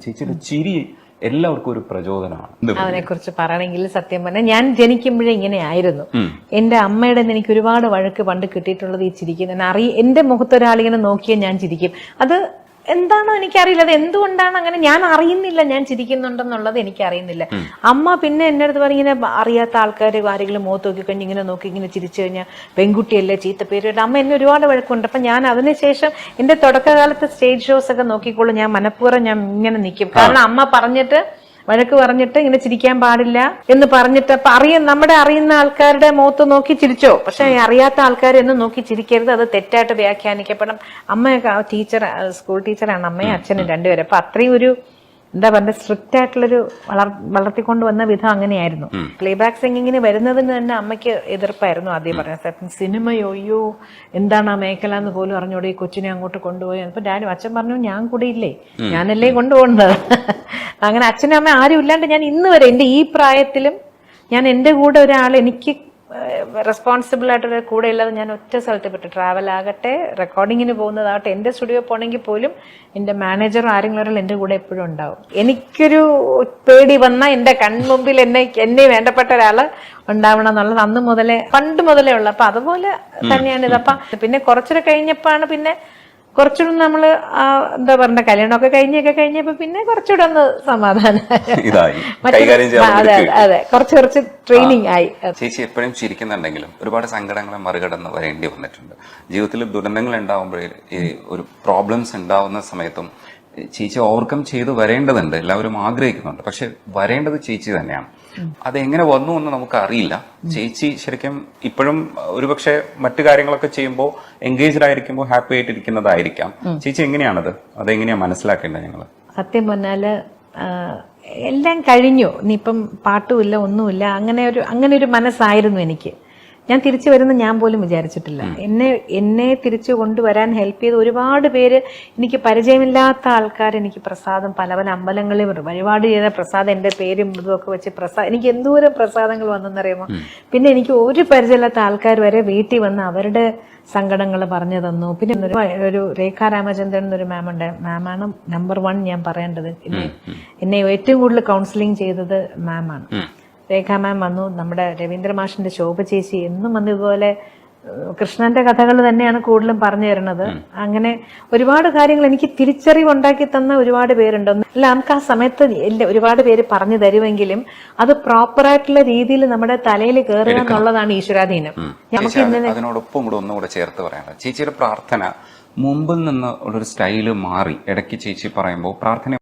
ചേച്ചിയുടെ ചിരി എല്ലാവർക്കും ഒരു പ്രചോദനമാണ്. അവനെ കുറിച്ച് പറയണമെങ്കിൽ സത്യം പറഞ്ഞാൽ ഞാൻ ജനിക്കുമ്പോഴേ ഇങ്ങനെ ആയിരുന്നു. എന്റെ അമ്മയുടെ എനിക്ക് ഒരുപാട് വഴക്ക് പണ്ട് കിട്ടിയിട്ടുള്ളത് ഈ ചിരിക്കുന്ന എന്റെ മുഖത്തൊരാളിങ്ങനെ നോക്കിയാൽ ഞാൻ ചിരിക്കും. അത് എന്താണോ എനിക്കറിയില്ല, അത് എന്തുകൊണ്ടാണ് അങ്ങനെ, ഞാൻ അറിയുന്നില്ല ഞാൻ ചിരിക്കുന്നുണ്ടെന്നുള്ളത് എനിക്കറിയുന്നില്ല. അമ്മ പിന്നെ എന്റെ അടുത്ത് പറഞ്ഞ ഇങ്ങനെ അറിയാത്ത ആൾക്കാർ ആരെങ്കിലും മുഖത്ത് നോക്കി കഴിഞ്ഞ് ഇങ്ങനെ നോക്കി ഇങ്ങനെ ചിരിച്ചു കഴിഞ്ഞാൽ പെൺകുട്ടിയല്ലേ ചീത്ത പേര്. അമ്മ എന്നെ ഒരുപാട് വഴക്കുണ്ട്. അപ്പൊ ഞാൻ അതിനുശേഷം എന്റെ തുടക്കകാലത്ത് സ്റ്റേജ് ഷോസ് ഒക്കെ നോക്കിക്കോളൂ, ഞാൻ മനഃപൂർവ്വം ഞാൻ ഇങ്ങനെ നിൽക്കും. കാരണം അമ്മ പറഞ്ഞിട്ട് വഴക്ക് പറഞ്ഞിട്ട് ഇങ്ങനെ ചിരിക്കാൻ പാടില്ല എന്ന് പറഞ്ഞിട്ട്, അപ്പൊ നമ്മുടെ അറിയുന്ന ആൾക്കാരുടെ മുഖത്ത് നോക്കി ചിരിച്ചോ, പക്ഷെ അറിയാത്ത ആൾക്കാരെയൊന്നും നോക്കി ചിരിക്കരുത്, അത് തെറ്റായിട്ട് വ്യാഖ്യാനിക്കപ്പെടണം. അമ്മയൊക്കെ ടീച്ചർ, സ്കൂൾ ടീച്ചറാണ് അമ്മയും അച്ഛനും രണ്ടുപേരും. അപ്പൊ അത്രയും ഒരു എന്താ പറയുക സ്ട്രിക്റ്റ് ആയിട്ടുള്ളൊരു വളർത്തിക്കൊണ്ട് വന്ന വിധം അങ്ങനെയായിരുന്നു. പ്ലേബാക്ക് സിംഗിങ്ങിന് വരുന്നതിന് തന്നെ അമ്മയ്ക്ക് എതിർപ്പായിരുന്നു ആദ്യം പറഞ്ഞത്. സിനിമയോ അയ്യോ എന്താണ് ആ മേഖല എന്ന് പോലും അറിഞ്ഞോടെ ഈ കൊച്ചിനെ അങ്ങോട്ട് കൊണ്ടുപോയി. അപ്പൊ അച്ഛൻ പറഞ്ഞു ഞാൻ കൂടെ ഇല്ലേ, ഞാനല്ലേ കൊണ്ടുപോകേണ്ടത്. അങ്ങനെ അച്ഛനും അമ്മ ആരും ഇല്ലാണ്ട് ഞാൻ ഇന്ന് വരെ എന്റെ ഈ പ്രായത്തിലും ഞാൻ എന്റെ കൂടെ ഒരാൾ എനിക്ക് റെസ്പോൺസിബിൾ ആയിട്ടുള്ള കൂടെ ഉള്ളത് ഞാൻ ഒറ്റ സ്ഥലത്ത് പറ്റും. ട്രാവൽ ആകട്ടെ, റെക്കോർഡിങ്ങിന് പോകുന്നതാകട്ടെ, എന്റെ സ്റ്റുഡിയോ പോകണമെങ്കിൽ പോലും എന്റെ മാനേജറും ആരെങ്കിലും ഒരാൾ എന്റെ കൂടെ എപ്പോഴും ഉണ്ടാവും. എനിക്കൊരു പേടി വന്നാൽ എന്റെ കൺമുമ്പിൽ എന്നെ വേണ്ടപ്പെട്ട ഒരാള് ഉണ്ടാവണം എന്നുള്ളത് അന്ന് മുതലേ പണ്ട് മുതലേ ഉള്ള. അപ്പൊ അതുപോലെ തന്നെയാണ് ഇത്. അപ്പൊ പിന്നെ കുറച്ചൊക്കെ കഴിഞ്ഞപ്പോഴാണ് പിന്നെ കുറച്ചുകൂടെ നമ്മള് എന്താ പറഞ്ഞ കല്യാണമൊക്കെ കഴിഞ്ഞപ്പോ പിന്നെ കുറച്ചുകൂടെ ഒന്ന് സമാധാനം. അതെ, കുറച്ച് ട്രെയിനിങ് ആയി. ചേച്ചി എപ്പോഴും ചിരിക്കുന്നുണ്ടെങ്കിലും ഒരുപാട് സങ്കടങ്ങളെ മറികടന്ന് വരേണ്ടി വന്നിട്ടുണ്ട്. ജീവിതത്തിൽ ദുരന്തങ്ങൾ ഉണ്ടാവുമ്പോഴേ ഈ ഒരു പ്രോബ്ലംസ് ഉണ്ടാവുന്ന സമയത്തും ചേച്ചി ഓവർകം ചെയ്ത് വരേണ്ടതുണ്ട്, എല്ലാവരും ആഗ്രഹിക്കുന്നുണ്ട്. പക്ഷെ വരേണ്ടത് ചേച്ചി തന്നെയാണ്. അതെങ്ങനെ വന്നു എന്ന് നമുക്ക് അറിയില്ല. ചേച്ചി ശരിക്കും ഇപ്പോഴും ഒരുപക്ഷെ മറ്റു കാര്യങ്ങളൊക്കെ ചെയ്യുമ്പോൾ എൻഗേജ്ഡ് ആയിരിക്കുമ്പോൾ ഹാപ്പി ആയിട്ടിരിക്കുന്നതായിരിക്കാം. ചേച്ചി എങ്ങനെയാണത്, അതെങ്ങനെയാ മനസ്സിലാക്കേണ്ടത്? ഞങ്ങള് സത്യം പറഞ്ഞാല് എല്ലാം കഴിഞ്ഞു, ഇനിയിപ്പം പാട്ടുമില്ല ഒന്നുമില്ല, അങ്ങനെ ഒരു മനസ്സായിരുന്നു എനിക്ക്. ഞാൻ തിരിച്ചു വരുന്ന ഞാൻ പോലും വിചാരിച്ചിട്ടില്ല. എന്നെ തിരിച്ചു കൊണ്ടുവരാൻ ഹെൽപ്പ് ചെയ്ത് ഒരുപാട് പേര്, എനിക്ക് പരിചയമില്ലാത്ത ആൾക്കാർ എനിക്ക് പ്രസാദം പല അമ്പലങ്ങളിൽ വഴിപാട് ചെയ്ത പ്രസാദം, എന്റെ പേരും ഇതുമൊക്കെ വെച്ച് എനിക്ക് എന്തോരം പ്രസാദങ്ങൾ വന്നെന്നറിയാമോ. പിന്നെ എനിക്ക് ഒരു പരിചയമില്ലാത്ത ആൾക്കാർ വരെ വീട്ടിൽ വന്ന് അവരുടെ സങ്കടങ്ങൾ പറഞ്ഞു തന്നു. പിന്നെ ഒരു രേഖ രാമചന്ദ്രൻ എന്നൊരു മാമുണ്ട്, മാമാണ് നമ്പർ 1 ഞാൻ പറയേണ്ടത്. എന്നെ ഏറ്റവും കൂടുതൽ കൗൺസിലിംഗ് ചെയ്തത് മാമാണ്. രേഖ മാം വന്നു, നമ്മുടെ രവീന്ദ്ര മാഷിന്റെ ശോഭ ചേച്ചി എന്നും വന്ന് ഇതുപോലെ കൃഷ്ണന്റെ കഥകൾ തന്നെയാണ് കൂടുതലും പറഞ്ഞു തരുന്നത്. അങ്ങനെ ഒരുപാട് കാര്യങ്ങൾ എനിക്ക് തിരിച്ചറിവുണ്ടാക്കി തന്ന ഒരുപാട് പേരുണ്ട്. അല്ല, നമുക്ക് ആ സമയത്ത് ഒരുപാട് പേര് പറഞ്ഞു തരുമെങ്കിലും അത് പ്രോപ്പറായിട്ടുള്ള രീതിയിൽ നമ്മുടെ തലയിൽ കയറുക എന്നുള്ളതാണ് ഈശ്വരാധീനം. നമുക്ക് അതിനോടൊപ്പം കൂടെ ഒന്നുകൂടെ ചേർത്ത് പറയാനുള്ളത്, ചേച്ചിയുടെ പ്രാർത്ഥന മുമ്പിൽ നിന്ന് ഉള്ളൊരു സ്റ്റൈല് മാറി ഇടയ്ക്ക് ചേച്ചി പറയുമ്പോൾ പ്രാർത്ഥന